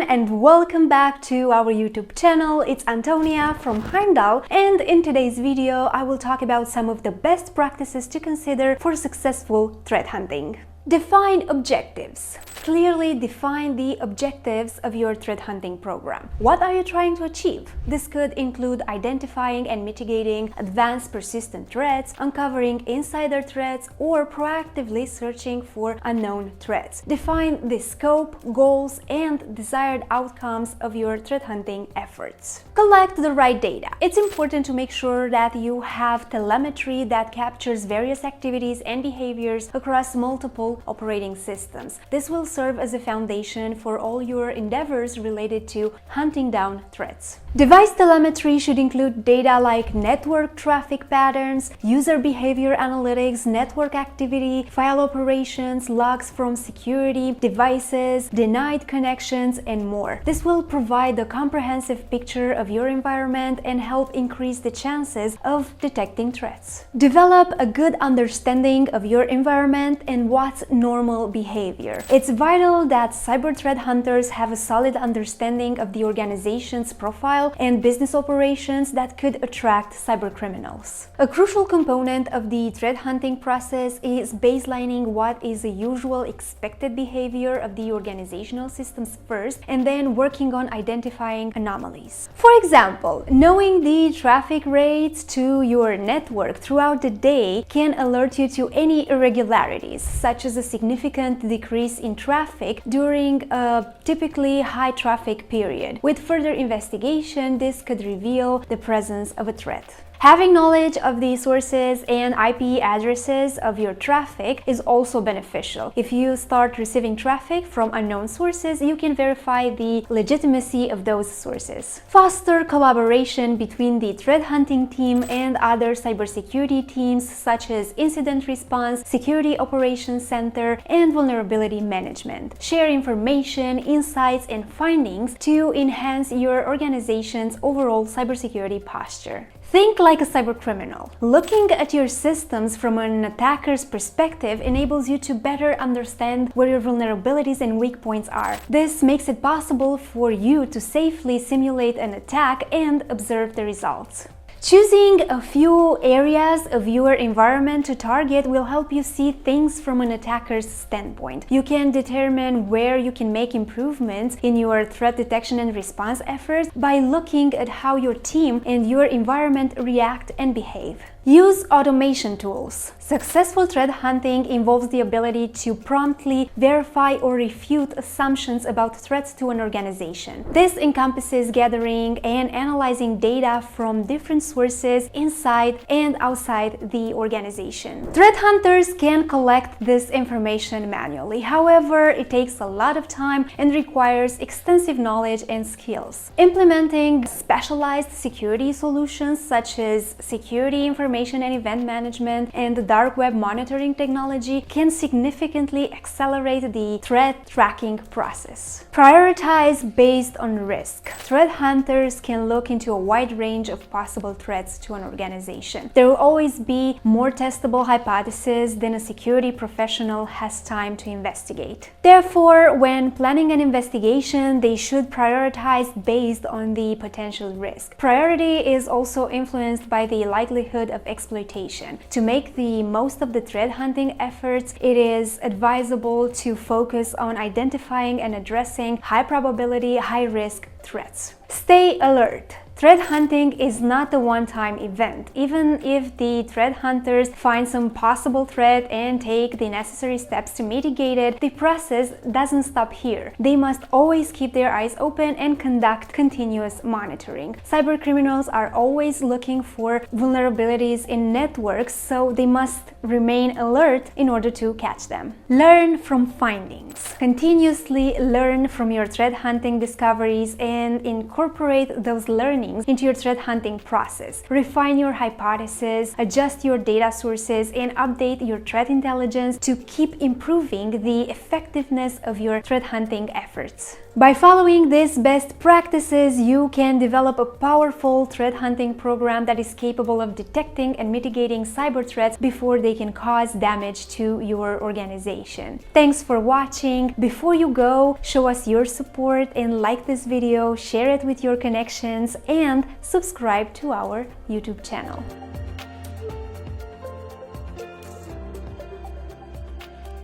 and welcome back to our YouTube channel. It's Antonia from Heimdal, and in today's video I will talk about some of the best practices to consider for successful threat hunting. Define objectives. Clearly define the objectives of your threat hunting program. What are you trying to achieve? This could include identifying and mitigating advanced persistent threats, uncovering insider threats, or proactively searching for unknown threats. Define the scope, goals, and desired outcomes of your threat hunting efforts. Collect the right data. It's important to make sure that you have telemetry that captures various activities and behaviors across multiple operating systems. This will serve as a foundation for all your endeavors related to hunting down threats. Device telemetry should include data like network traffic patterns, user behavior analytics, network activity, file operations, logs from security, devices, denied connections, and more. This will provide a comprehensive picture of your environment and help increase the chances of detecting threats. Develop a good understanding of your environment and what's normal behavior. It's vital that cyber threat hunters have a solid understanding of the organization's profile and business operations that could attract cyber criminals. A crucial component of the threat hunting process is baselining what is the usual expected behavior of the organizational systems first, and then working on identifying anomalies. For example, knowing the traffic rates to your network throughout the day can alert you to any irregularities, such as a significant decrease in traffic during a typically high traffic period. With further investigation, this could reveal the presence of a threat. Having knowledge of the sources and IP addresses of your traffic is also beneficial. If you start receiving traffic from unknown sources, you can verify the legitimacy of those sources. Foster collaboration between the threat hunting team and other cybersecurity teams such as incident response, security operations center, and vulnerability management. Share information, insights, and findings to enhance your organization's overall cybersecurity posture. Think like a cybercriminal. Looking at your systems from an attacker's perspective enables you to better understand where your vulnerabilities and weak points are. This makes it possible for you to safely simulate an attack and observe the results. Choosing a few areas of your environment to target will help you see things from an attacker's standpoint. You can determine where you can make improvements in your threat detection and response efforts by looking at how your team and your environment react and behave. Use automation tools. Successful threat hunting involves the ability to promptly verify or refute assumptions about threats to an organization. This encompasses gathering and analyzing data from different sources inside and outside the organization. Threat hunters can collect this information manually. However, it takes a lot of time and requires extensive knowledge and skills. Implementing specialized security solutions such as security information and event management and dark web monitoring technology can significantly accelerate the threat tracking process. Prioritize based on risk. Threat hunters can look into a wide range of possible threats to an organization. There will always be more testable hypotheses than a security professional has time to investigate. Therefore, when planning an investigation, they should prioritize based on the potential risk. Priority is also influenced by the likelihood of exploitation. To make the most of the threat hunting efforts, it is advisable to focus on identifying and addressing high probability, high risk threats. Stay alert. Threat hunting is not a one-time event. Even if the threat hunters find some possible threat and take the necessary steps to mitigate it, the process doesn't stop here. They must always keep their eyes open and conduct continuous monitoring. Cybercriminals are always looking for vulnerabilities in networks, so they must remain alert in order to catch them. Learn from findings. Continuously learn from your threat hunting discoveries and incorporate those learnings learnings into your threat hunting process. Refine your hypothesis, adjust your data sources, and update your threat intelligence to keep improving the effectiveness of your threat hunting efforts. By following these best practices, you can develop a powerful threat hunting program that is capable of detecting and mitigating cyber threats before they can cause damage to your organization. Thanks for watching. Before you go, show us your support and like this video, share it with your connections, and subscribe to our YouTube channel.